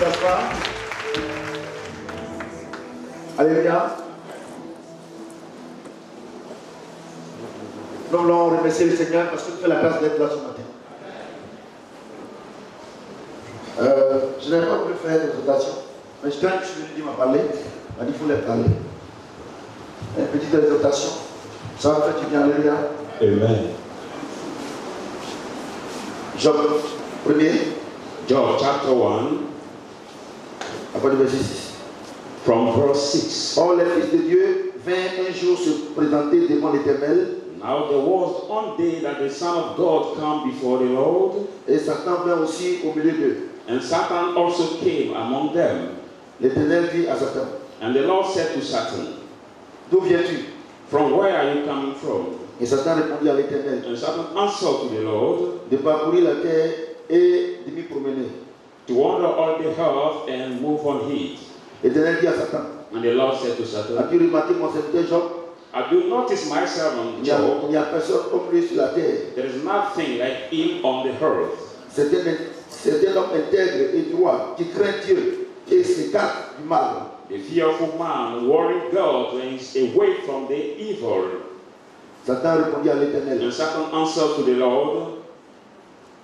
s'asseoir. Alléluia. Nous voulons remercier le Seigneur parce qu'il fait la grâce d'être là ce matin. Je n'ai pas voulu faire d'exhortation, mais quand je suis venu m'a parlé, il m'a dit qu'il fallait parler. Une petite exhortation, ça va faire du bien. Alléluia. Amen. Job 1er, Job chapter 1, à partir du verset 6. from verse 6. Or, les fils de Dieu vinrent un jour se présenter devant l'Éternel, Now there was one day that the Son of God came before the Lord, et Satan vint aussi au milieu d'eux. and Satan also came among them. L'Éternel dit à Satan, And the Lord said to Satan, d'où viens-tu? From where are you coming from? Et Satan répondit à l'Éternel, And Satan answered to the Lord, de parcourir la terre et de m'y promener. to wander on the earth and move on it. L'Éternel dit à Satan, And the Lord said to Satan, as-tu remarqué mon serviteur Job? I do notice my servant Il Job. n'y a personne comme lui sur la terre. There is nothing like him on the earth. C'est un homme intègre et droit qui craint Dieu et s'écarte du mal. The fearful man worried God when he's away from the evil. Satan répondit à l'Éternel, And Satan answered to the Lord,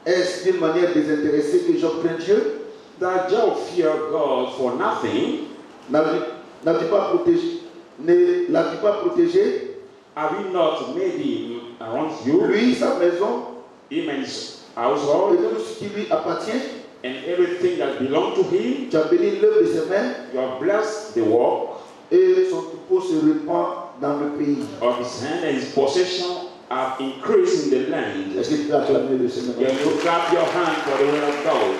est-ce d'une manière désintéressée que Job craint Dieu? that Job feared God for nothing. N'as-tu pas protégé? Ne l'as-tu pas protégé? Have you not made him around you, Lui, sa maison, him and his et household, tout ce qui lui appartient? and everything that belonged to him? Tu as béni l'œuvre de ses mains You have blessed the work et son troupeau se répand dans le pays. of his hand, and his possession have increased in the land. Est-ce que tu peux acclamer le Seigneur? Can you clap your hand for the word of God?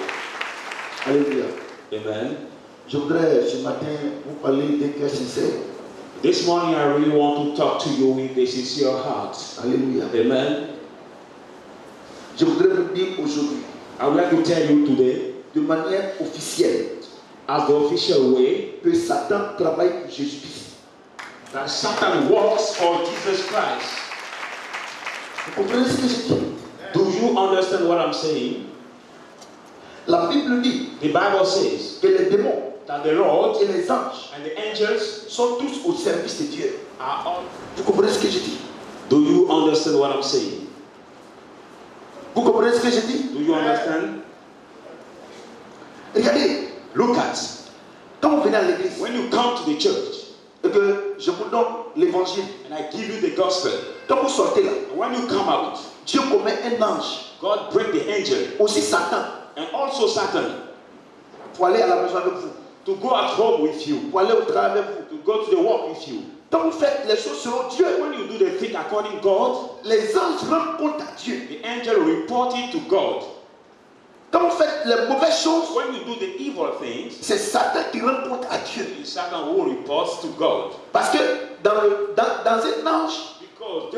Alléluia. Amen. Je voudrais ce matin vous parler d'un cœur sincère. This morning I really want to talk to you with a sincere heart. Alléluia. Amen. Je voudrais vous dire aujourd'hui, I would like to tell you today, de manière officielle, as the official way, que Satan travaille pour Jésus-Christ. that Satan works for Jesus Christ. Vous comprenez ce que je dis? Do you understand what I'm saying? La Bible dit The Bible says que les démons that the Lord et les anges and the angels sont tous au service de Dieu. are all. Vous comprenez ce que je dis? Do you understand what I'm saying? Vous comprenez ce que je dis? Do you understand? Regardez, Look at, quand vous venez à l'église when you come to the church et que je vous donne l'évangile, and I give you the gospel, quand vous sortez là, and when you come out, Dieu commet un ange, God bring the angel aussi Satan, and also Satan pour aller à la maison avec vous, to go at home with you, pour aller au travail avec vous. to go to the work with you. Quand vous faites les choses selon Dieu, When you do the thing according to God, les anges rendent compte à Dieu. the angel report it to God. Quand vous faites les mauvaises choses, When you do the evil things, c'est Satan qui rend compte à Dieu. it's Satan who reports to God. Parce que dans un ange, Because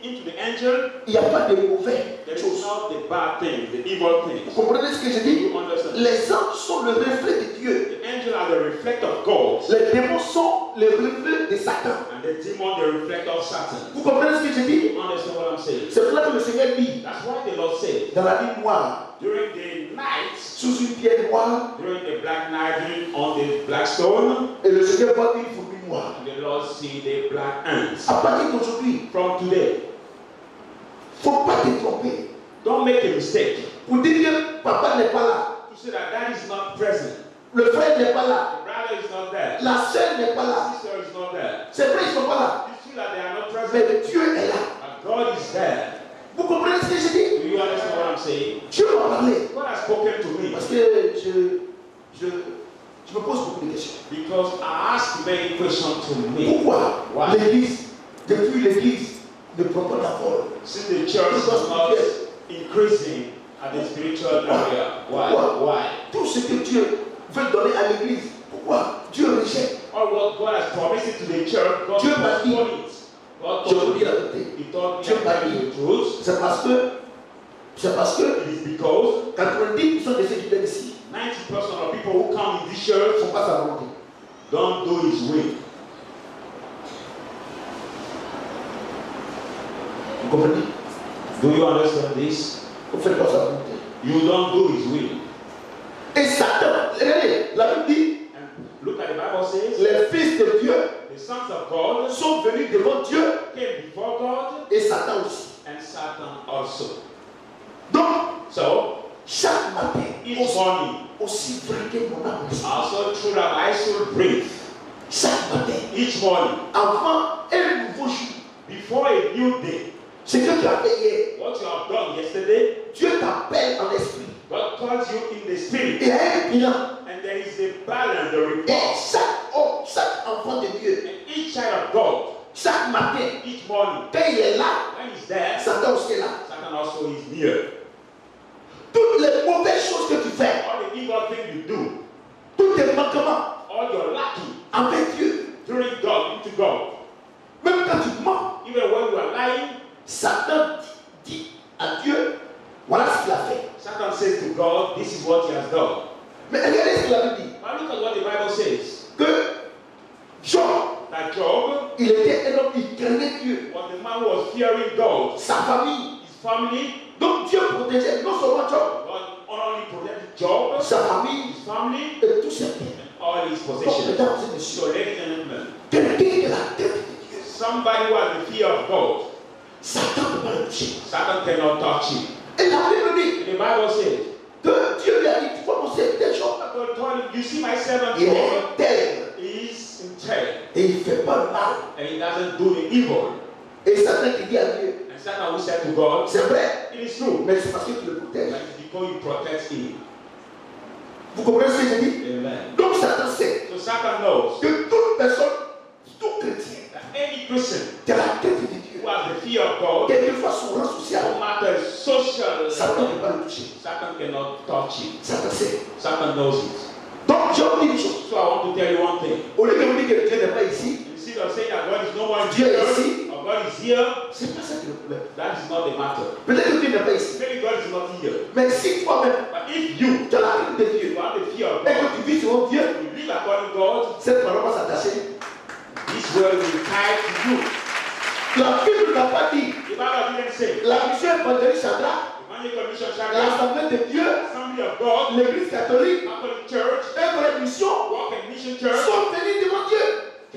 into the angel, il n'y a pas de mauvaises there is choses. not the bad things, the evil Vous things. comprenez ce que je dis? You understand? Les anges sont le reflet de Dieu. The angel are the reflect of God, Les démons sont le reflet de Satan. and the demon the reflect of Satan. Vous comprenez ce que je dis? You understand what I'm saying? C'est pour cela que le Seigneur dit, That's why the Lord said, dans la nuit noire, during the night, sous une pierre noire, during the black night, during on the black stone, et le Seigneur voit une fourmi noire. the Lord see the black ants. À partir d'aujourd'hui, From today, il ne faut pas te tromper. don't make a mistake Pour dire que papa n'est pas là, to say that dad is not present, le frère n'est pas là, the brother is not there, la sœur n'est pas the là. sister is not there. C'est vrai, ils ne sont pas là. It's true that they are not present, Mais Dieu est là. but God is there. Vous comprenez ce que je dis? Do you understand what I'm saying? Dieu m'a parlé. God has spoken to me Parce que je me pose beaucoup de questions. because I asked many questions to me. Pourquoi Why? l'église, depuis l'église, ne prend pas la parole? Since the church is not increasing at the spiritual area, why? Tout ce que Dieu veut donner à l'église, pourquoi Dieu rejette? All what God has promised it to the church, God Dieu has m'a dit. done it. God Je vous told dis me. la vérité. He told me Dieu m'a the dit. truth. C'est parce que It is because 90% de ceux qui viennent ici 90% of people who come in this church ne font pas sa volonté. don't do His will. Vous comprenez? Do you understand this? Vous faites pas sa volonté. You don't do His will. Et Satan, regardez, la Bible dit, And look at the Bible says, les fils de Dieu the sons of God sont venus devant Dieu came before God et Satan aussi. and Satan also. Donc, So, chaque matin, each morning, aussi vrai que mon âme, also through that I should breathe. chaque matin, Each morning, avant un nouveau jour, before a new day, ce que tu as fait hier, what you have done yesterday, Dieu t'appelle en esprit. God calls you in the spirit. Il y a un bilan. And there is a balance, the Et report. chaque homme, chaque enfant de Dieu, And each child of God, chaque matin, each morning, quand il est là, when he's there, Satan aussi est là. Satan also is near. Toutes les mauvaises choses que tu fais, All the evil things you do, tous tes manquements all your lacking avec Dieu, during God, into God, même quand tu mens, even when you are lying, Satan dit à Dieu, voilà ce qu'il a fait. Satan says to God, this is what he has done. Mais regardez ce que la Bible dit. But look at what the Bible says. Que Job, That Job il était un homme, il craignait Dieu, was the man who was fearing God, sa famille. his family. Donc Dieu protégeait non seulement Job, God only protected Job, sa famille his family, et tous ses biens. and all his Donc, possessions. mesdames et messieurs, So, ladies and gentlemen, quelqu'un de la tête de Dieu, somebody who has the fear of God, Satan ne peut pas le toucher. Satan cannot touch him. Et la Bible dit The Bible says, que Dieu lui a dit, tu vois mon serviteur Job, God told him, you see my servant il Job, est intègre he is intent et il ne fait pas le mal. and he doesn't do the evil. Et Satan qui dit à Dieu, And Satan will say to God, c'est vrai, it is true, mais c'est parce que tu le but protèges. it's because you protect him. Vous comprenez ce que je dis? Amen. Donc Satan sait So Satan knows que toute personne, tout chrétien, that any person de la tête de Dieu, who has the fear of God, quel que soit son rang social, no matter social, Satan ne peut pas le toucher. Satan cannot touch him. Satan sait. Satan knows it. Donc Job dit une chose. So I want to tell you one thing. Au lieu de vous dire que Dieu n'est pas ici, Instead of saying that God is no more Dieu est here, ici, or God is here, c'est pas ça qui est le problème. that is not the matter. Peut-être que Dieu n'est pas ici. Maybe God is not here. Mais si toi-même, But if you, tu as la crainte de Dieu, you have the fear of et God, que tu vis selon Dieu, you live according to God, cette parole va s'attacher. this word will tie to you. La Bible n'a pas dit, The Bible didn't say, la mission évangélique Shadrach, Evangelical Mission Shadrach, l'Assemblée de Dieu, Assembly of God, l'Église catholique, Catholic Church, et vraie mission, Walk and Mission Church, sont venus devant Dieu.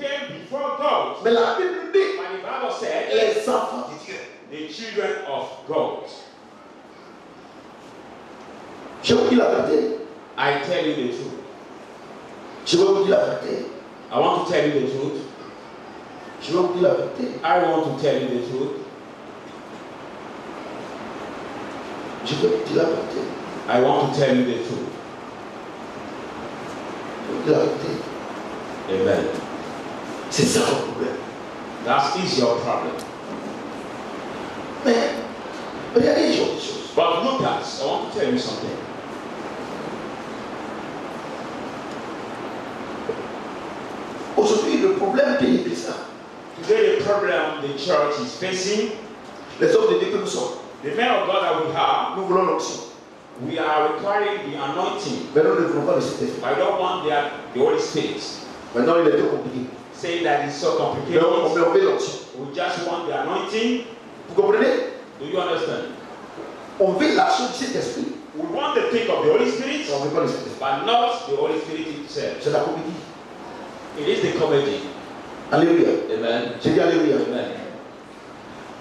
came before God. Mais la Bible dit, But the Bible said, les enfants de Dieu. the children of God. Je vous dis la vérité. I tell you the truth. Je vais vous dire la vérité. I want to tell you the truth. Je vais vous dire la vérité. I want to tell you the truth. Je vais vous dire la vérité. I want to tell you the truth. Je vais vous dire la vérité. Amen. C'est ça le problème. That is your problem. Mais, regardez les choses. But look at, I want to tell you something. Aujourd'hui, le problème que l'Église a, Today the problem the church is facing, les hommes de Dieu que nous sommes, the men of God that we have, nous voulons l'onction. we are requiring the anointing. Mais nous ne voulons pas le Saint-Esprit. I don't want the Holy Spirit. Maintenant, il est trop compliqué. Say that it's so Mais complicated. on veut l'onction. We just want the anointing. Vous comprenez? Do you understand? On veut l'action du Saint-Esprit. We want the thing of the Holy Spirit, Mais on ne veut pas le Saint-Esprit. but not the Holy Spirit itself. C'est la comédie. It is the comedy. Alléluia. Amen. J'ai dit Alléluia. Amen.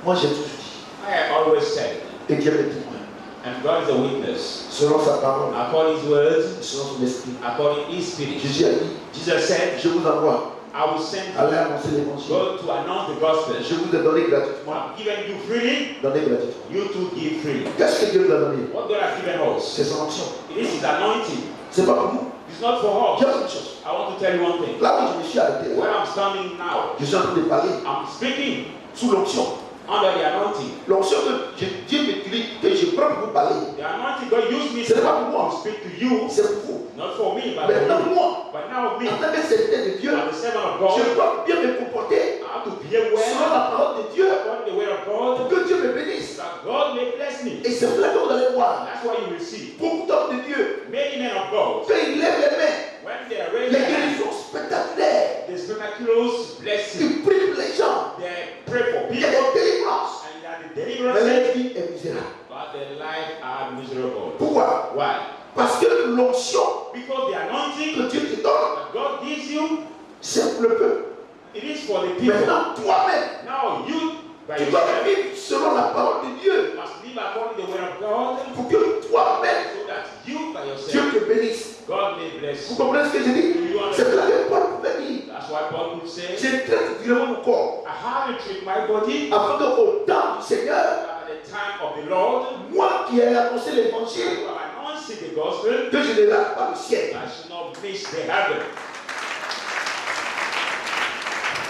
Moi, j'ai toujours dit. I have always said, Et Dieu est témoin. and God is a witness. Selon sa parole, According His words, selon son esprit. according His Spirit. Jésus a dit, Jesus said, je vous envoie. I will send you, Allez annoncer l'évangile. go to announce the gospel. Je vous ai donné gratuitement. I've given you freely, Donnez gratuitement. you too give freely. Qu'est-ce que Dieu nous a donné? What God has given us, C'est son onction. it is His anointing. C'est pas pour nous. It's not for us. Dis une chose. I want to tell you one thing. Là où je me suis arrêté, Where I'm standing now, je suis en train de parler I'm speaking sous l'onction. under the anointing. L'onction que Dieu m'utilise, que je prends pour vous parler, The anointing God used me ce n'est pas pour moi, to speak to you, c'est pour vous. not for me, but Mais for non, you. moi, But now me, en tant que serviteur de Dieu, as the servant of God, je dois bien me comporter I have to behave selon well la parole de Dieu according to the word of pour God, que Dieu me bénisse. that God may bless me. Et c'est là que vous allez voir That's why you will see beaucoup d'hommes de Dieu, many men of God, quand ils lèvent les mains, when they are ready, les guérisons spectaculaires, there's miraculous blessing. ils prient pour les gens, They pray for il y a people, des délivrances, and that the mais deliverance, leur vie est misérable. but their life are miserable. Pourquoi? Why? Parce que l'onction Because the anointing anointing que Dieu te donne, that God gives you, c'est pour le peuple. it is for the people. Maintenant, toi-même, Now you, by tu dois yourself, vivre selon la parole de Dieu. must live according to the word of God, Pour que toi-même, so that you, by Dieu yourself, te bénisse. God may bless Vous you. comprenez ce que je dis? C'est là que Paul pouvait dire. That's why Paul would say, Je traite durement mon corps. I have to treat my body Afin qu'au temps du Seigneur, at the time of the Lord, moi qui ai annoncé who l'évangile, have announced the gospel, que je ne rate pas le ciel. I should not miss the heaven.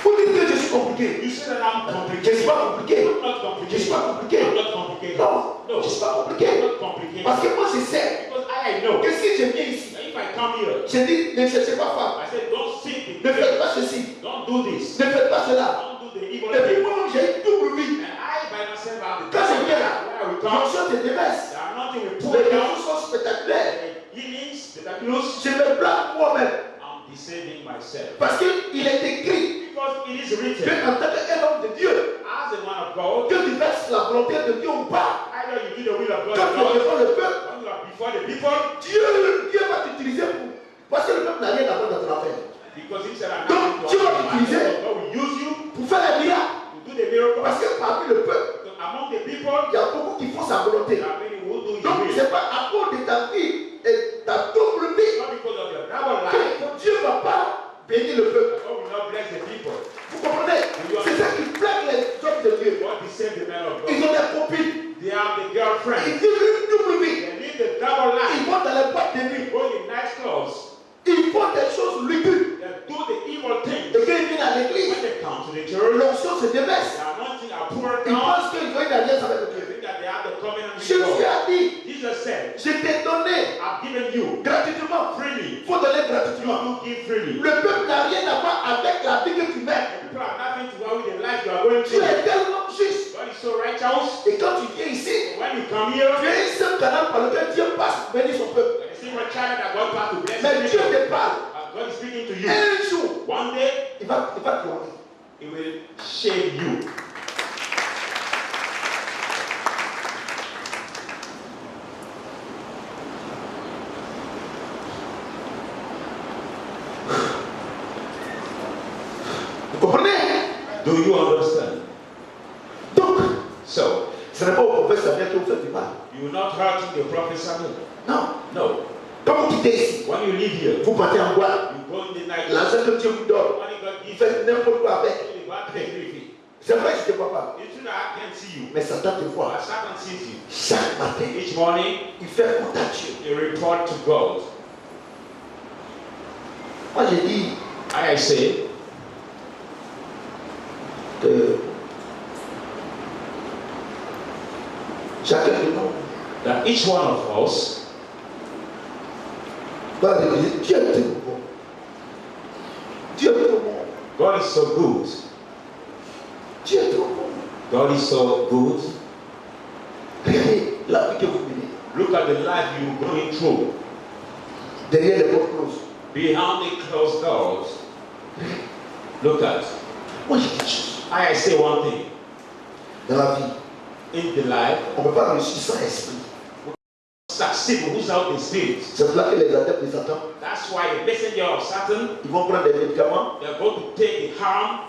Vous dites que je suis compliqué. You say that I'm Je ne complicated. suis pas compliqué. I'm not Je ne complicated. suis pas compliqué. I'm not complicated. Non, No, je ne suis pas I'm compliqué. not complicated. Parce que moi je sais Because I know que si je viens ici, that if I come here, je dis ne cherchez pas femme, I said, don't seek the ne faites evil. pas ceci, Don't do this. ne faites pas cela. Don't do the evil Et puis thing. moi j'ai une double vie. And I by myself have the Quand je viens là, where I will les come. choses se déversent. There are nothing we Les pour down. choses sont spectaculaires. Healings, spectaculous. Je me blâme moi-même. I'm deceiving myself. Parce qu'il est écrit Because it is que written, en tant qu'un homme de Dieu, as a man of God, que tu fasses la volonté de Dieu ou pas, either you do the will of God quand or tu not, devant le peuple, when you are before the people, Dieu va t'utiliser pour. Parce que le peuple n'a rien à voir dans ton affaire. because he said, I'm Donc, not Dieu va going t'utiliser to God will use you pour faire un miracle. to do the miracle. Parce que parmi le peuple, Because among the people, il y a beaucoup qui font sa volonté. there are many who do his Donc, will. ce n'est pas à cause de ta vie et ta double vie Not because of your double life, que Dieu ne va pas bénir le peuple. God will not bless the people. Vous comprenez? C'est ça qui plaît les hommes de Dieu. God deceive the men of Ils God. ont des copines. They have the Ils girlfriend. vivent une double vie. They live the double Ils life. vont dans les boîtes de nuit. Go in nice clothes. Ils font des choses lugubres. They do the evil things. Et quand ils viennent à l'église, When they come to the church, l'onction se déverse. the anointing are poured Ils down. pensent qu'ils ont une alliance avec They Dieu. think that they have the covenant with Jésus God. a dit, Jesus said, je t'ai donné I've given you gratuitement. freely. Il faut donner You gratuitement. do give freely. Le peuple n'a rien à voir avec la vie que tu mènes. People are nothing to do with the life you are going Tu through. es tellement juste. God is so righteous. Et quand tu viens ici, When you come here, tu es un seul canal par lequel Dieu passe pour bénir son peuple. the same channel that God has to bless Mais the Dieu people. te parle. God is speaking to you. Un jour, One day, il va te honner. He will shame you. Vous comprenez? Do you understand? Donc, So, ce n'est pas au prophète Samuel que vous faites du mal. you will not hurt the prophet Samuel. Non. No. Quand vous quittez ici, When you live here, vous partez en boîte. you go in the night. L'argent que Dieu vous donne, Money God vous gives faites n'importe quoi avec. you. The bad thing with it. C'est vrai que je ne te vois pas. It's true that I can't see you. Mais Satan te voit. But Satan sees you. Chaque matin, Each morning, il fait compte à Dieu. you report to God. Moi, j'ai dit I say que chacun de nous that each one of us doit réaliser Dieu est trop bon. Dieu est trop bon. God is so good. Dieu est trop bon. God is so good. Regardez la vie que vous menez. Look at the life you're going through. Derrière les portes closes. Behind the closed doors. Look at. Moi, j'ai dit une chose. I say one thing. Dans la vie, In the life, on ne peut pas réussir sans esprit. succeed without the spirit. C'est pour cela que les adeptes de Satan, That's why the messenger of Satan, ils vont prendre des médicaments, they're going to take the harm,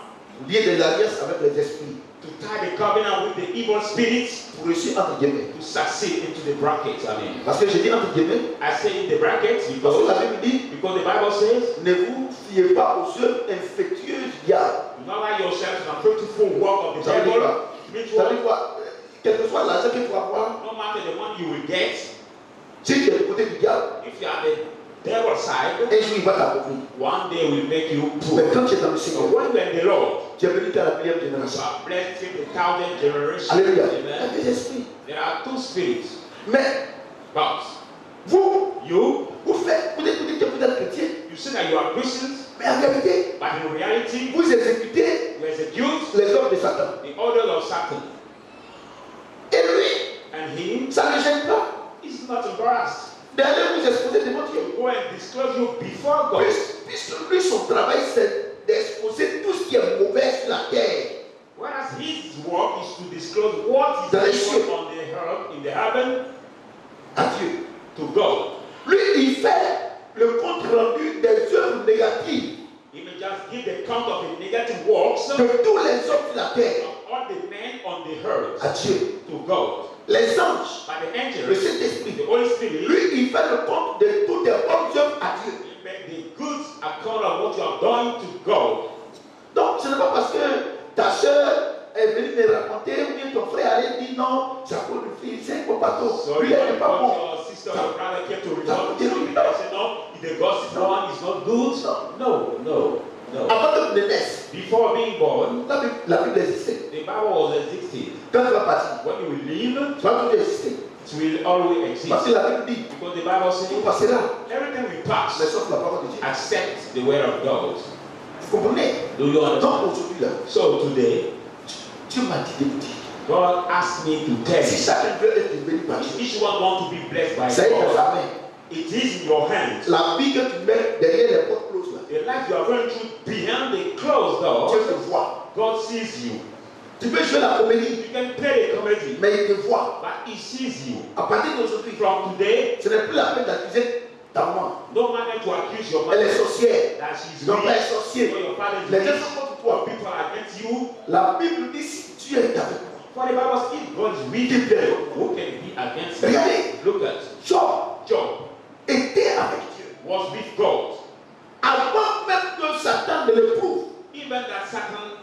lier des alliances avec les esprits to tie the covenant with the evil spirits, pour réussir entre guillemets. to succeed into the brackets. I mean, Parce que j'ai dit entre guillemets, I say in the brackets parce que la because, Bible dit, because the Bible says, ne vous fiez pas aux œuvres infectieuses du diable. do not allow yourself to the fruitful work of the Ça veut dire devil. quoi? Which Ça veut one? dire quoi? Quel que soit l'argent que tu vas avoir, No matter the one you will get, si tu es du côté du diable, if you are the devil's side, un jour il va t'appauvrir. one day will make you Mais poor. quand tu es dans le So Seigneur, when you're in the Lord, tu es venu à la première you génération. are blessed with the 1,000 generation. Alléluia. Il y a Amen. des esprits. There are two spirits. Mais But vous, you vous dites que vous êtes chrétien, you say that you are Christians, mais en vérité, but in reality, vous exécutez you execute les ordres de Satan. the order of Satan. Et lui, And he ça ne le gêne pas is not embarrassed d'aller vous exposer devant Dieu. to go and disclose you before God. Puisque lui, son travail, c'est d'exposer tout ce qui est mauvais sur la terre. Whereas his work is to disclose what Dans les is cieux. going on the earth, in the heaven, À Dieu. to God. Lui, il fait le compte rendu œuvres négatives He may just give the count of the negative works of de tous les hommes sur la terre all the men on the earth à Dieu. to God. Les anges, By the le angels, Saint-Esprit, the Holy Spirit, lui, il fait le compte de toutes les bonnes œuvres à Dieu. he make the good account of what you have done to God. Donc, ce n'est pas parce que ta soeur est venue me raconter, ou bien ton frère allait dire non, ça coûte le fils, c'est un bateau. So Lui, you elle n'est pas want bon. your sister or your brother came to report to you, and say no, if the gossip one is not good. No. Avant que tu ne naisses, Before being born, la Bible existait. the Bible was existing. Quand tu vas partir, When you will leave, tu vas toujours exister. it will always Parce que exist. la Bible dit, Because the Bible tout says passera, everything we mais pass, sauf la parole de Dieu. accept the word of God. Vous comprenez? Do you understand? Donc aujourd'hui, là, So today, Dieu m'a dit de vous dire, God asked me to tell si you, chacun veut être béni par if Dieu, each one wants to be blessed by ça y est dans God, sa main. it is in your hands. La vie que tu mets derrière les portes closes, là, The life you are going through behind the closed Dieu door, te voit. God sees you. Tu peux jouer la comédie, You can play the comedy, mais il te voit. but He sees you. À partir d'aujourd'hui, From today, ce n'est plus la peine d'accuser ta maman. no matter to accuse your Elle est mother sorcière. that she's Ton père rich, est sorcier. or your father is Les rich, gens sont contre or toi. people are against you. La Bible dit si tu es avec moi. For the Bible says, if God is with you, who can be against you? Regardez, Look at Job Job était avec Dieu. was with God. Avant même que Satan ne le prouve, Even that Satan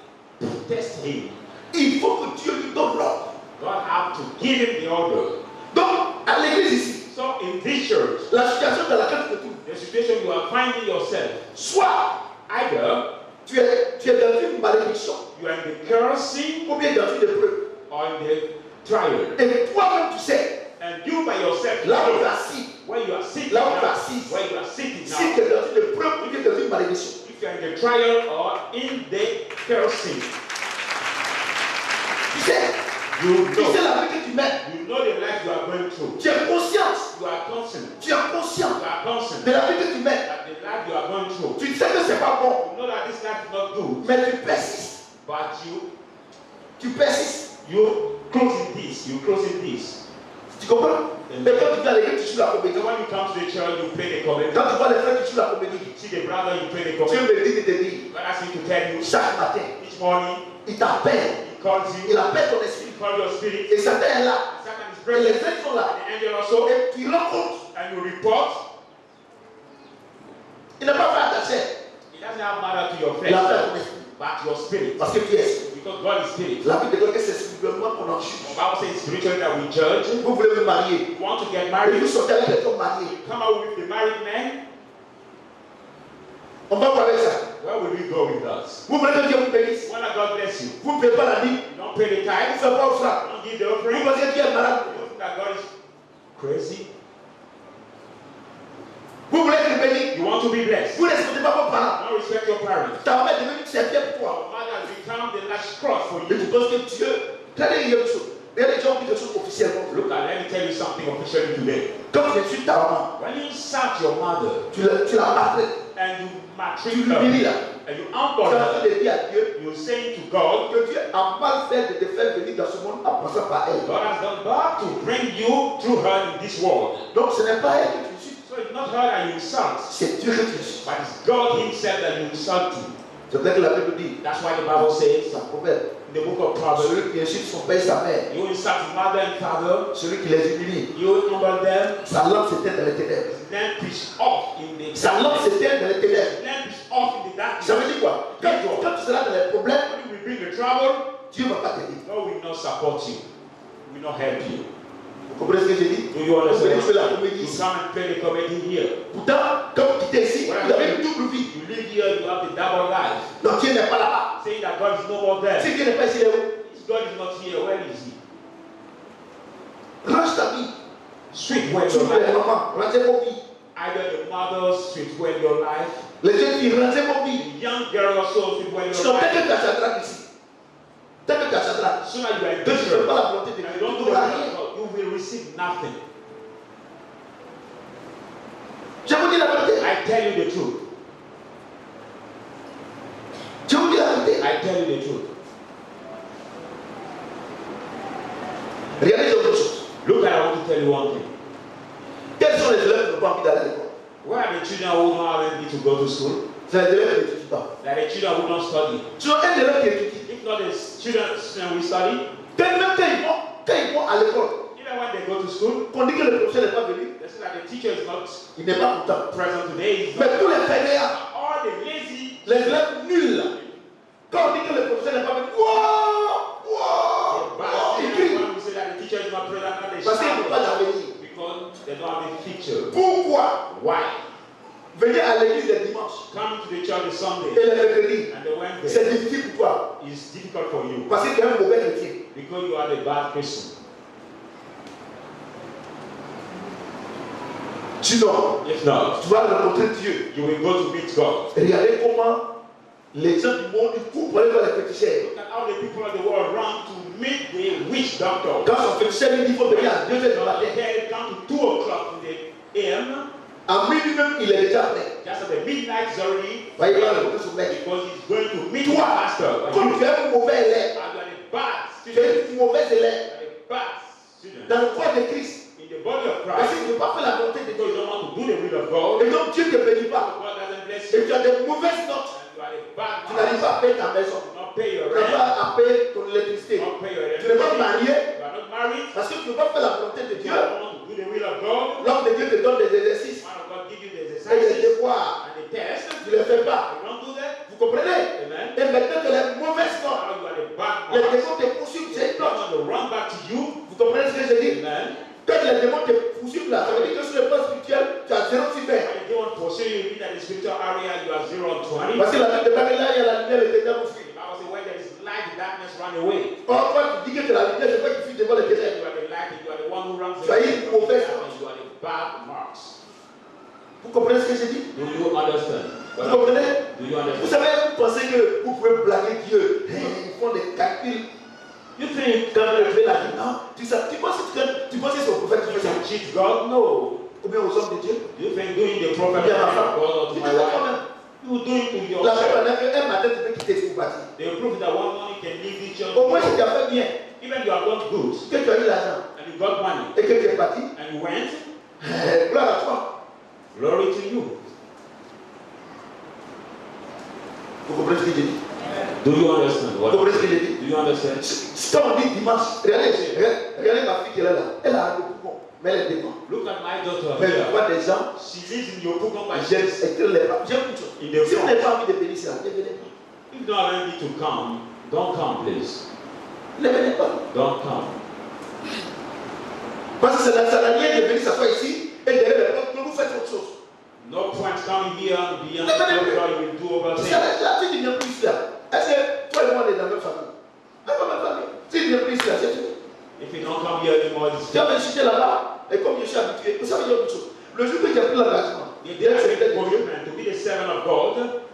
test him, il faut que Dieu lui donne l'ordre. God had to give him the order. Donc, à l'église ici, So in this church, la situation dans laquelle tu te trouves, the situation you are finding yourself, soit either tu es dans une malédiction, you are in the cursing ou bien dans une épreuve. or in the trial. Et toi-même, tu sais, And you by yourself, là où know tu es assis, where you are sitting là où now, tu es assis, where you are sitting si now, tu es dans une épreuve ou bien dans une malédiction, if you are in the trial or in the cursing, tu sais you la know vie que tu mets, the life you are going through. tu as conscience, You are conscious. tu as conscience You are conscious de la vie que tu mets. that the life you are going through. Tu sais que c'est pas bon, You know that this life is not good, mais tu persistes, but tu persistes. you close in this. You close in this. Tu comprends? Mais quand tu viens à l'église, tu joues la comédie. So when you come to the church, you play the comedy. Quand tu vois les frères qui jouent la comédie, You see the brother, you play the Dieu comedy. me dit de te dire, God asks me to tell you chaque matin, each morning. il t'appelle, He calls you. il appelle ton esprit. He calls your spirit. Et Satan est là, Satan is et les present. frères sont là. The angel also. Et tu rends compte, And you report. il n'a pas fait à ta chair, It doesn't have matter to your il a fait à flesh, ton esprit. but your spirit. Parce que tu es esprit. Because God is spirit. La Bible déclare que c'est spirituellement qu'on en The juge. Bible says spiritually that we judge. Vous voulez vous marier, You want to get et married. vous sortez avec les hommes mariés. You come out with the married man. On va voir avec ça. Where will we go with us? Vous voulez que Dieu vous bénisse. When God bless you, Vous ne payez pas la vie. you don't pay the Vous ne tithe. faites pas You offrande. don't give the Vous offering. pensez que Dieu est malade. You think that God is crazy. Vous voulez être béni. You want to be blessed. Vous ne respectez pas vos parents. You don't respect your parents. Ta maman est devenue serpillère pour toi. Your mother has become the last cross for Et tu you. penses que Dieu. Regardez, il y a une chose. Regardez, les gens ont dit quelque chose officiellement. Look, let me tell you something officially today. Quand tu insultes ta maman, When you insult your mother tu la maltraites. and you Tu maltreat l'humilies her là. and you Tu humble es en train her, de dire à Dieu you say to God, que Dieu a mal fait de te faire venir dans ce monde en passant par elle. God has done bad to bring you through her in this world. Donc ce n'est pas elle que tu insultes, So it's not her that you insult, c'est Dieu que tu insultes. but it's God Himself that you insult to. C'est vrai que la Bible dit, That's why the Bible says c'est un proverbe, in the book of Proverbs, celui qui insulte son père et sa mère, you insult mother and father, celui qui les humilie, you humble them, sa lampe s'éteint dans les ténèbres. then push off in the Sa lampe darkness. s'éteint dans les ténèbres. Then push off in the Ça veut darkness. dire quoi? Quand tu seras dans les problèmes, When we bring the trouble, Dieu ne va pas t'aider. God will not support you. Will not help you. Vous comprenez ce que j'ai dit? Do you understand? Vous venez jouer la comédie You ici. come and play the comedy here. Pourtant, quand vous quittez ici, vous avez une double vie. You live here, you have the double life. Donc Dieu n'est pas là-bas. Saying that God is no more there. Si Dieu n'est pas ici, il est où? If God is not here, where is He? Range ta vie. Sweet when S'il your vous plaît, life. maman, rangez vos vies. Either the mothers sweet when your life. Les jeunes filles, rangez vos vies. The young girl also sweet when your Sinon, tant que life. tu as Shadrach ici, tant que tu as Shadrach, As soon as you are in donc tu ne fais church pas la volonté de and Dieu, you don't tu do the n'auras will rien. of God, you will receive nothing. Je vous dis la vérité. I tell you the truth. Je vous dis la vérité. I tell you the truth. Regardez autre chose. Look, I want to tell you one thing. Quels sont les élèves qui n'ont pas envie d'aller à l'école? Where are the children who don't have anything to go to school? C'est les élèves qui n'étudient pas. Like the children who don't study. Tu as un élève qui étudie. If not the children who study, Même quand ils vont à l'école, even when they go to school, qu'on dit que le professeur n'est pas venu, they say that the teacher is not il n'est pas content. present today. Mais tous les fainéants, All the lazy, les élèves nuls, quand on dit que le professeur n'est pas venu, wow, ils crient. when we say that the teacher is not present, now they Parce qu'ils n'ont pas shout d'avenir. because they don't have a future. Pourquoi? Why? Venir à l'église le dimanche Come to the church on Sunday et le mercredi, and the Wednesday c'est difficile pour toi. is difficult for you Parce que tu es un mauvais chrétien. because you are the bad Christian. Sinon, If not, tu vas rencontrer Dieu. you will go to meet God. Regardez comment les gens du monde ils courent pour aller voir les féticheurs. Look at how the people of the world run to meet the witch doctor. Quand son féticheur lui dit qu'il faut venir à 2h du matin, They come to 2 o'clock in the AM. à minuit même, il est déjà prêt. Just at the midnight is already Voyez pas rencontrer son maître. because he's going to meet Toi, the pastor. But comme you tu es un mauvais élève, are the bad tu student. es un mauvais élève You are the bad student. dans le corps de Christ. In the body of Parce Christ, que tu ne veux pas faire la volonté de because you Dieu. don't want to do the will of God. Et donc Dieu ne te bénit pas. God doesn't bless Et you. tu as des mauvaises notes. And you are the bad Tu n'arrives pas à payer ta maison. You not pay your Tu n'arrives rent. pas à payer ton électricité. You not pay your Tu n'es pas electricity. marié You are not married. parce que tu ne veux pas faire la volonté de You Dieu. don't want to do the will of God. L'homme de Dieu te donne des exercices Man of God give you the et des exercises devoirs. and the test. Tu ne les fais pas. You don't do that. Vous comprenez? Amen. Et maintenant que les mauvaises notes, Now you are the bad les one. démons te poursuivent, c'est une They note. want to run back to you. Vous comprenez ce que je dis? Amen. Quand les démons te poursuivent là, ça veut dire que sur le plan spirituel, tu as 0 sur 20. When they want to pursue you in the spiritual area, you are 0 on 20. Parce que la Bible déclare là, il y a la lumière, le ténèbre fuit. The Bible says where there is light, the darkness run away. Or, quand tu dis que tu es la lumière, c'est pas qu'il fuit devant le You ténèbre. are the light, and you are the one who runs Tu as away une from the mauvaise darkness. You are the bad marks. Vous comprenez ce que je dis? Do you understand? Vous comprenez? Do you Vous understand? savez, vous pensez que vous pouvez blaguer Dieu. Ils font des calculs. You think Quand le fait la vie, non, tu penses que c'est au prophète qui you fait ça? can cheat God? No. Ou bien aux hommes de Dieu? Do you think doing the prophet Bien, ma of femme. God or to Tu my fais ça wife? toi-même. You do it to La yourself. Bible dit qu'un matin, tu peux quitter ce parti. They prove that one morning can leave each other. Au moins, si tu as fait bien, Even you have done good que tu as eu l'argent and you got money et que tu es parti, and you went, gloire à toi. glory to you. Vous comprenez ce que je dis? Do you understand Vous what comprenez ce que je dis? Do you understand? Quand on dit dimanche, regardez ma fille qui est là, elle a un bon, mais elle est devant. Look at my daughter Mais je here. vois des gens, She lives in Yopukon, but j'aime écrire les pas. J'aime une chose. in the Si vous front. n'avez pas envie de venir ici, ne venez pas. If you don't have anything to come, don't come, please. Ne venez pas. Don't come. Parce que ça n'a rien de venir s'asseoir ici et derrière les portes, que vous faites autre chose. No point coming here and beyond No, no, no, no. what you will do over Si there. la fille ne vient plus ici, là, est-ce que toi et moi on est dans la même famille? Même pas même famille. Si tu ne viens plus ici, là, c'est tout. If you don't come here anymore, it's J'ai même chuté là-bas, et comme je suis habitué, vous savez, il y a autre chose. Le jour que j'ai pris l'engagement, the day I made the commitment to be the servant of God,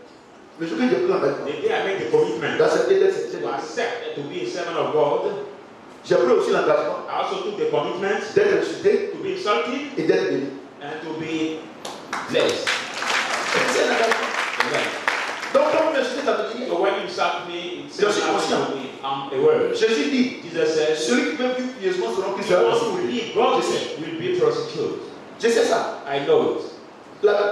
le jour que j'ai pris l'engagement, the day I made the commitment d'accepter d'être to secrétaire, accept to be a servant of God, j'ai pris aussi l'engagement I also took the commitment d'être insulté to be insulted et d'être béni. and to be blessed. C'est l'engagement. Amen. Donc, quand vous m'insultez, ça veut dire, So when you insult me, it Je suis says conscient. to me, I'm aware. Jésus dit, Jesus says, celui qui veut vivre pieusement selon Christ the sera one who will persécuté. be godly will be prosecuted. Je sais ça. I know it.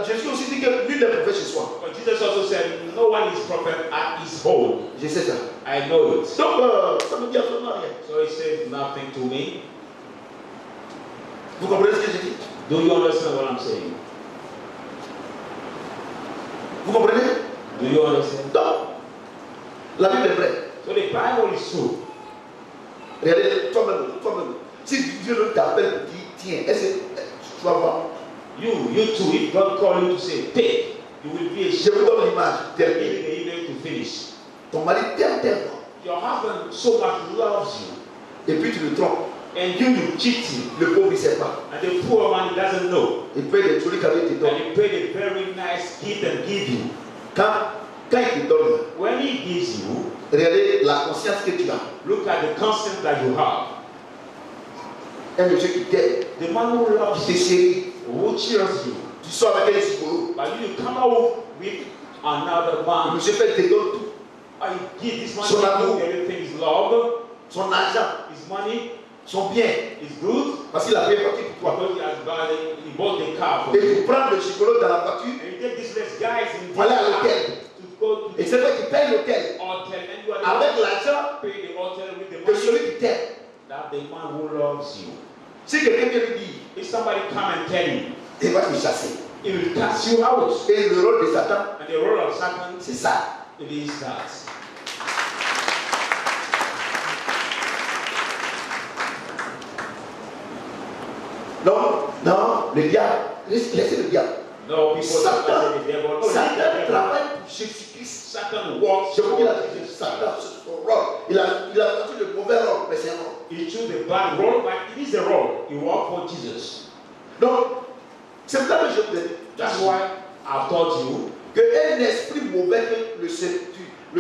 Jésus aussi dit que nul n'est prophète chez soi. But Jesus also said, no one is prophet at his home. Je sais ça. I know it. Donc, ça ne me dit absolument rien. So he says nothing to me. Vous comprenez ce que je dis? Do you understand what I'm saying? Vous comprenez? Do you understand? Donc, la Bible est vraie. So the Bible is true. Regardez toi-même. Si Dieu ne t'appelle pour dire, tiens, est-ce que tu vas voir? You too, if God call you to say, take, you will be Je vous ashamed donne l'image. of Terminé. giving the evening to finish. Ton mari t'aime tellement. Your husband so much loves you, Et puis tu le trompes. and you cheat him, Le pauvre, il ne sait pas. and the poor man doesn't know, Il paye des jolis cadeaux, il te and donne. he paid a very nice gift and give you. Quand il te donne, When he gives you, regardez la conscience que tu as. look at the conscience that you have. Un monsieur qui t'aime, The man who loves qui te you, chérit. who cheers you, Tu sors avec un psychologue. but you come out with another Le man. monsieur fait te donne tout. I give this man Son amour. everything, his love, Son argent, his money, son bien. It's good Parce qu'il a payé partie pour toi. because he bought the car for Et you. tu prends le gigolo dans la voiture, And you take these less guys in pour aller à the l'hôtel. to go to Et the c'est toi qui payes l'hôtel hotel and you are avec the l'argent pay the hotel with the de money celui qui t'aime. that the man who loves you. Si quelqu'un vient lui dire, If somebody come and tell you, il va te chasser. he will cast you out. Et le rôle de Satan, And the role of Satan, c'est ça. it is that. Non, le diable, laissez le diable. No, people Satan, don't say the devil. No, Satan the devil. travaille pour Jésus-Christ. Satan walks Je vous dis la for vérité, Jesus. Satan, c'est son rôle. Il a pris le mauvais rôle, mais c'est un rôle. He chose the bad role, but it is a role. He walked for Jesus. Donc, c'est pour ça que je vous ai dit. That's why I've taught you qu'un esprit mauvais que le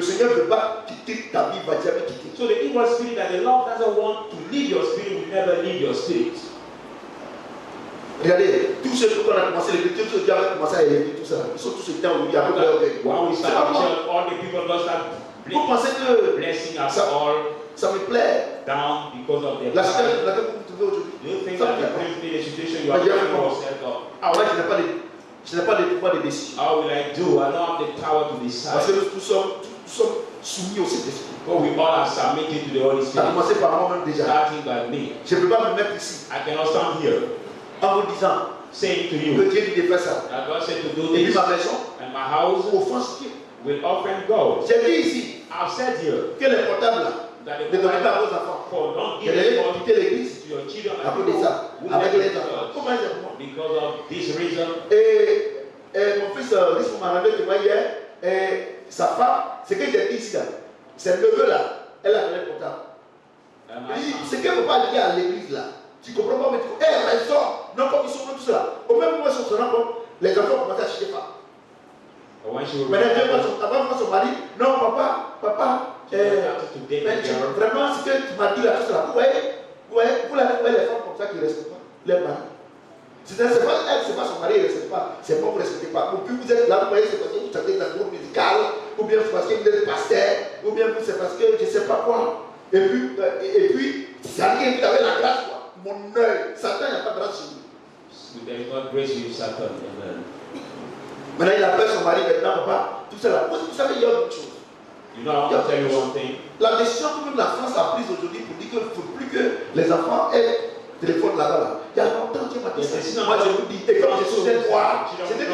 Seigneur ne veut pas quitter ta vie, va jamais quitter. so the evil spirit that the Lord doesn't want to leave your spirit will never leave your spirit. Regardez, tous ceux qui ont commencé l'écriture, tous ceux qui avaient commencé à écrire tout ça, ils sont tous étés aujourd'hui à peu près orgueil. When we C'est start pas to moi. tell all the people God start Vous pensez que blessing us ça, all ça me plaît? down because of their La pride. situation dans laquelle vous vous trouvez aujourd'hui. Do you think Ça that me the plaît pas. the situation you are Mais finding j'ai yourself up? Ah ouais, je n'ai pas de pouvoir de décision. How will I do? I don't have the power to Parce que decide. nous sommes soumis au Saint-Esprit. But we all are submitted to the Holy Ça a Spirit, commencé par moi-même déjà. starting by me. Je ne peux pas me mettre ici I cannot stand here en vous disant saying to que you Dieu dit de faire ça. that God said to do Et puis this, ma maison and my house offense Dieu. will offend God. J'ai dit ici I've said here que les portables là, that ne the donnez pas à Bible vos enfants. for don't Je give vais it quitter l'église to your children à and cause de people ça, who avec never les do enfants. God. Comment dire moi? Because of this reason. Et mon fils Riz m'a rendu témoin hier, et sa femme, ce que j'ai dit ici là, cette neveu là, elle a donné le portable. my Il dit, son- ce qu'elle ne peut pas dire à l'église là, tu comprends pas, mais tu comprends, elle raison, non comme ils sont tous là. Au même moment, ils sont comme les enfants commencent à acheter pas. when she will Maintenant, Dieu va son mari, non papa, to date mais the girl, vraiment ce que tu m'as dit là, tout cela, vous voyez les femmes comme ça qui ne respectent pas les maris. C'est pas elle, c'est pas son mari, il ne respecte pas. C'est pas vous ne respectez pas. Ou puis vous êtes là, vous voyez, c'est parce que vous chantez dans le groupe musical, ou bien c'est parce que vous êtes pasteur, ou bien c'est parce que je ne sais pas quoi. Et puis, ça dit que vous avez la grâce, quoi. Mon œil, Satan, il n'y a pas de grâce chez lui. there is not grace with Satan. Amen. Maintenant, il appelle son mari, maintenant, papa, tout cela. Vous savez, il y a autre chose. You know, I want to tell you one thing. La décision que même la France a prise aujourd'hui pour dire qu'il ne faut plus que les enfants aient téléphone là-bas. Là. Il y a longtemps que m'a dit ça. Moi, je vous dis, et comme je suis noir, c'était que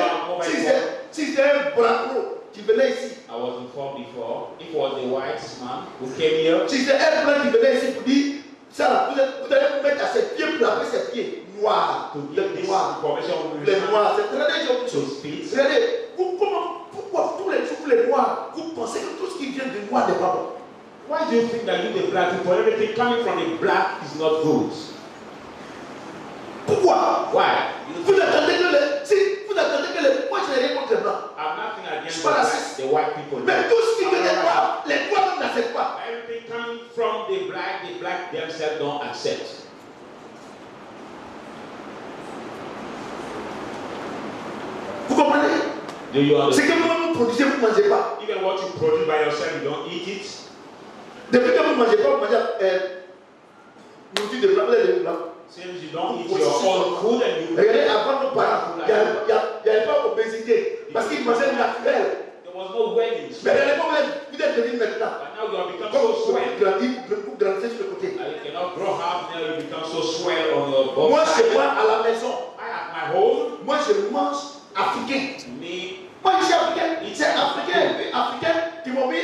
si c'était un bravo qui venait ici, I was informed before. If it was a white man who came here, si c'était un blanc qui venait ici pour dire, ça, vous allez vous mettre à ses pieds pour laver ses pieds noirs. to give Les this noirs. information, we Les will noirs, c'est très dangereux. to speak. Regardez, pourquoi tous les jours, les noirs, vous pensez que tout ce qui vient de noir n'est pas bon? Why do you think that you, the black people, everything coming from the black is not good? Pourquoi? Why? Vous attendez que les. Moi, je n'ai rien contre les blancs. I'm nothing against C'est pas raciste. the white people. Mais tout ce qui vient des noirs, les noirs n'acceptent pas. Everything coming from the black themselves don't accept. Vous comprenez? Do you Ce understand? que vous produisez, vous ne mangez pas. Even what you produce by yourself, you don't eat it. Depuis que vous ne mangez pas, vous mangez nourriture de blanc, vous êtes de blanc. Since you don't eat your own food and you Regardez, avant nos parents, il n'y avait pas d'obésité. Parce qu'ils mangeaient naturel. there was no weddings. Mais regardez comment vous êtes devenu maintenant. But now you have become Comme so vous swell. grandissez sur le côté. You cannot grow up now, you become so swell on your body. Moi, chez moi, à la maison, I at my home, moi, je mange africain. me, Moi, je suis africain. C'est africain qui m'ont mis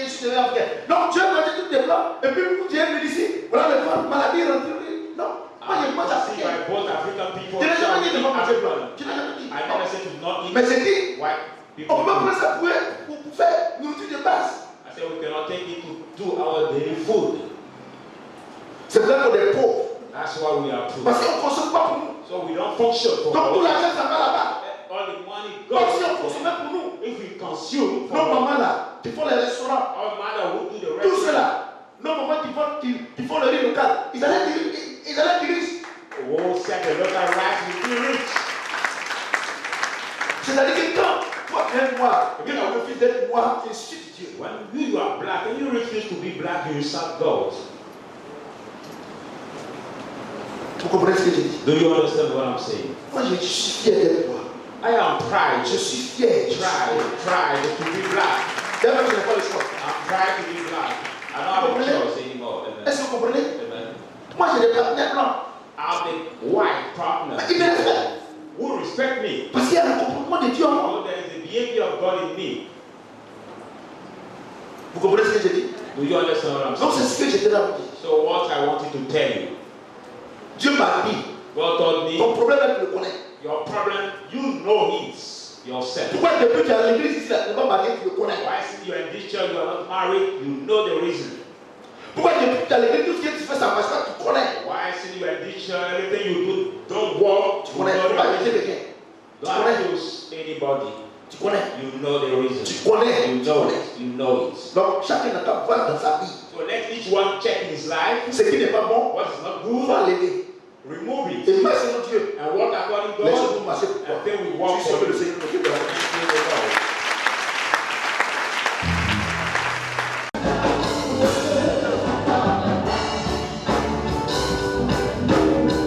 je suis devenu africain. Donc, Dieu m'a dit tout des blancs. Et puis, vous dites, venez ici. Voilà le ventre, maladie, rentrée. Non. Moi, je mange see africain. by both African people. Je n'ai jamais dit de shall manger eat blanc. African. Je n'ai jamais dit. I never said to not eat Mais j'ai dit, white on people. ne peut pas prendre ça pour faire nourriture de base. I said we cannot take it to do our daily food. C'est pour ça qu'on est pauvres. That's why we are poor. Parce qu'on ne consomme pas pour nous. So we don't function for Donc, tout our l'argent, ça va là-bas. all the money Donc, si on goes for consommait pour nous, if we consume for nos mamans là, qui font les restaurants, our mother will do the tout rest. cela, nos mamans qui font le riz local, ils allaient être riches. Oh, set the local rice will be rich. C'est-à-dire que quand toi tu es noir, et que tu refuses d'être noir, tu insultes Dieu. When you are black and you refuse to be black, you serve God. Vous comprenez ce que je dis? Do you understand what I'm saying? Moi, je suis fier d'être toi. I am proud. Je suis fier. Tried to be black. D'ailleurs, je n'ai pas le choix. I'm proud to be black. I don't have a choice anymore. Est-ce que vous comprenez? Amen. Moi, j'ai des partenaires blancs. I have a white partner Mais ils me respectent. who respect me. Parce qu'il y a un comportement de Dieu en moi. So there is the behavior of God in me. Vous comprenez ce que je dis? Do you understand what I'm Donc, c'est saying? ce que j'étais là pour dire. So what I wanted to tell you, Dieu m'a dit, God told me, ton problème, tu le connais. your problem, you know it yourself. Pourquoi depuis que tu es à l'église ici, tu n'es pas marié, tu le connais. Why since you are in this church, you are not married, you know the reason. Pourquoi depuis que tu es à l'église, tout ce que tu fais, ça ne marche pas, tu connais. Why since you are in this church, everything you do don't work, Tu you connais. know Tu ne peux pas the accuser reason. quelqu'un. Tu Don't connais. accuse anybody. Tu connais. You know the reason. Tu connais. You Tu know connais. it. You know it. Donc, chacun n'a qu'à voir dans sa vie. So let each one check in his life. Ce qui n'est pas bon, What is not on good, va l'aider. remove it. Et merci mon Dieu. And walk according to Les choses God. vont marcher pour toi. And then we Je walk suis sûr for que le you. Seigneur nous guide. Praise the Lord.